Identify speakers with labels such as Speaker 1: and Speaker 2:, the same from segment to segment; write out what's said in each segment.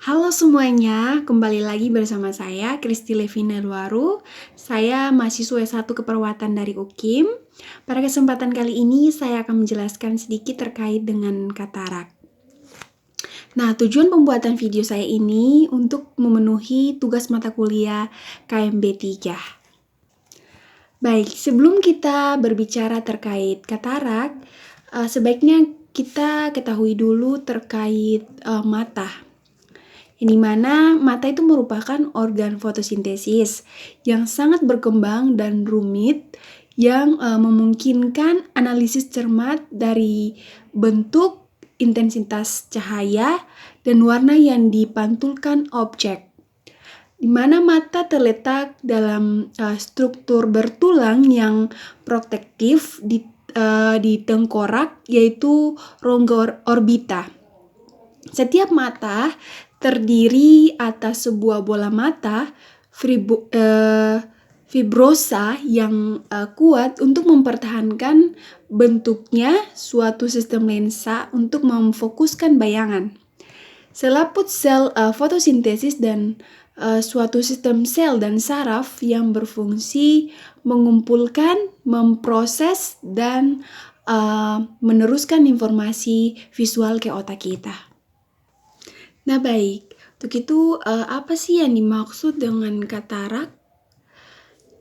Speaker 1: Halo semuanya, kembali lagi bersama saya Kristi Levina Duaru. Saya mahasiswa S1 Keperawatan dari UKIM. Pada kesempatan kali ini saya akan menjelaskan sedikit terkait dengan katarak. Nah, tujuan pembuatan video saya ini untuk memenuhi tugas mata kuliah KMB 3. Baik, sebelum kita berbicara terkait katarak, sebaiknya kita ketahui dulu terkait mata. Di mana mata itu merupakan organ fotosintesis yang sangat berkembang dan rumit yang memungkinkan analisis cermat dari bentuk, intensitas cahaya, dan warna yang dipantulkan objek. Di mana mata terletak dalam struktur bertulang yang protektif di tengkorak, yaitu rongga orbita. Setiap mata terdiri atas sebuah bola mata fibrosa yang kuat untuk mempertahankan bentuknya suatu sistem lensa untuk memfokuskan bayangan. Selaput sel fotosintesis dan suatu sistem sel dan saraf yang berfungsi mengumpulkan, memproses, dan meneruskan informasi visual ke otak kita. Nah baik, untuk itu apa sih yang dimaksud dengan katarak?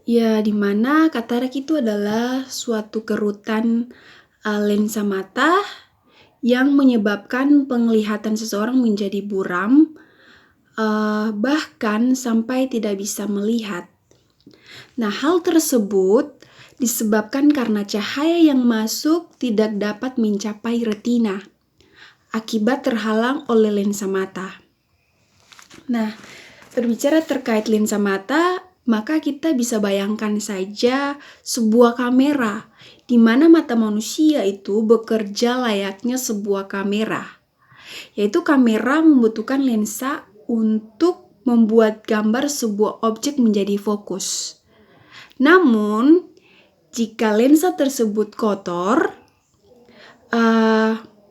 Speaker 1: Ya, dimana katarak itu adalah suatu kerutan lensa mata yang menyebabkan penglihatan seseorang menjadi buram, bahkan sampai tidak bisa melihat. Nah, hal tersebut disebabkan karena cahaya yang masuk tidak dapat mencapai retina akibat terhalang oleh lensa mata. Nah, berbicara terkait lensa mata, maka kita bisa bayangkan saja sebuah kamera, di mana mata manusia itu bekerja layaknya sebuah kamera. Yaitu kamera membutuhkan lensa untuk membuat gambar sebuah objek menjadi fokus. Namun, jika lensa tersebut kotor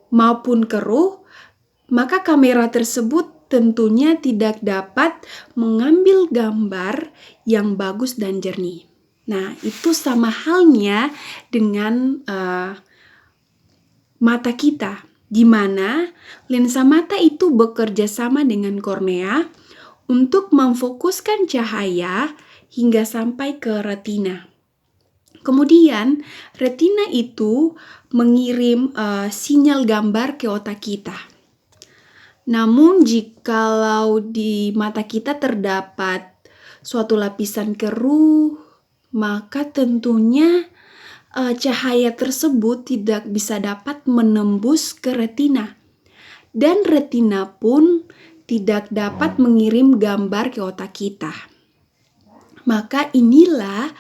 Speaker 1: maupun keruh, maka kamera tersebut tentunya tidak dapat mengambil gambar yang bagus dan jernih. Nah, itu sama halnya dengan mata kita, di mana lensa mata itu bekerja sama dengan kornea untuk memfokuskan cahaya hingga sampai ke retina. Kemudian, retina itu mengirim sinyal gambar ke otak kita. Namun, jikalau di mata kita terdapat suatu lapisan keruh, maka tentunya cahaya tersebut tidak bisa dapat menembus ke retina. Dan retina pun tidak dapat mengirim gambar ke otak kita. Maka inilah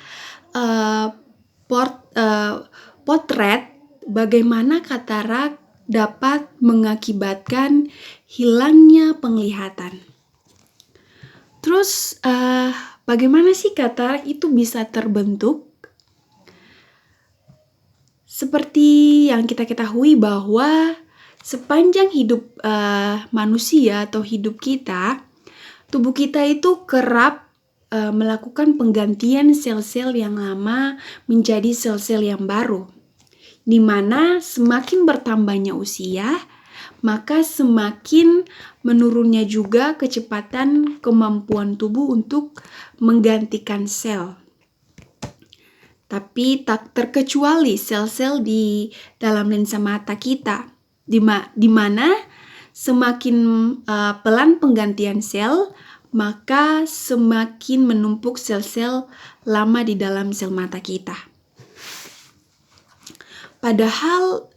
Speaker 1: potret bagaimana katarak dapat mengakibatkan hilangnya penglihatan. Terus bagaimana sih katarak itu bisa terbentuk? Seperti yang kita ketahui bahwa sepanjang hidup manusia atau hidup kita, tubuh kita itu kerap melakukan penggantian sel-sel yang lama menjadi sel-sel yang baru. Di mana semakin bertambahnya usia, maka semakin menurunnya juga kecepatan kemampuan tubuh untuk menggantikan sel. Tapi tak terkecuali sel-sel di dalam lensa mata kita, di mana semakin pelan penggantian sel, maka semakin menumpuk sel-sel lama di dalam sel mata kita. Padahal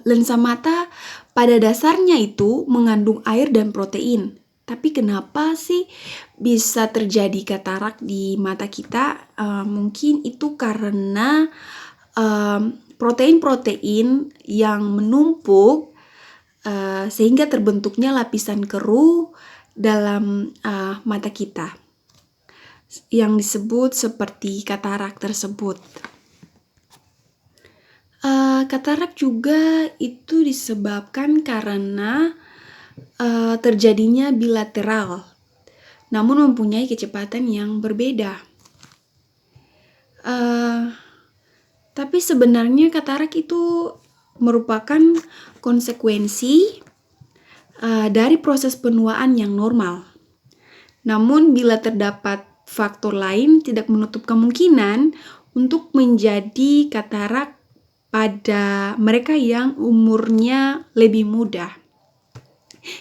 Speaker 1: lensa mata pada dasarnya itu mengandung air dan protein. Tapi kenapa sih bisa terjadi katarak di mata kita? Mungkin itu karena protein-protein yang menumpuk sehingga terbentuknya lapisan keruh dalam mata kita yang disebut seperti katarak tersebut. Katarak juga itu disebabkan karena terjadinya bilateral, namun mempunyai kecepatan yang berbeda. Tapi sebenarnya katarak itu merupakan konsekuensi dari proses penuaan yang normal. Namun bila terdapat faktor lain, tidak menutup kemungkinan untuk menjadi katarak pada mereka yang umurnya lebih muda.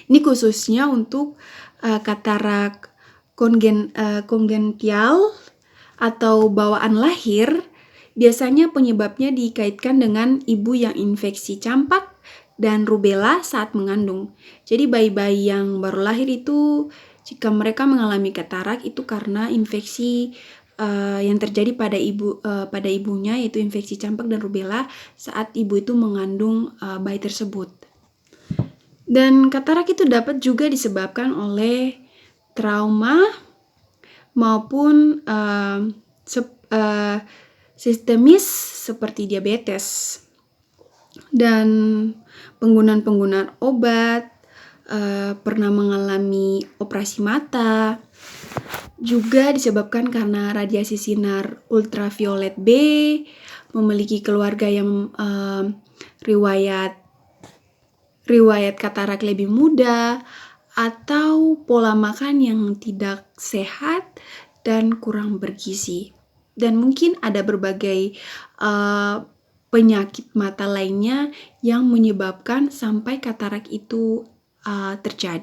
Speaker 1: Ini khususnya untuk katarak kongenital atau bawaan lahir. Biasanya penyebabnya dikaitkan dengan ibu yang infeksi campak dan rubella saat mengandung. Jadi bayi-bayi yang baru lahir itu jika mereka mengalami katarak itu karena infeksi yang terjadi pada ibunya, yaitu infeksi campak dan rubella saat ibu itu mengandung bayi tersebut. Dan katarak itu dapat juga disebabkan oleh trauma maupun sistemis seperti diabetes. Dan penggunaan obat, pernah mengalami operasi mata, juga disebabkan karena radiasi sinar ultraviolet B, memiliki keluarga yang riwayat katarak lebih muda, atau pola makan yang tidak sehat dan kurang bergizi. Dan mungkin ada berbagai penyakit mata lainnya yang menyebabkan sampai katarak itu terjadi.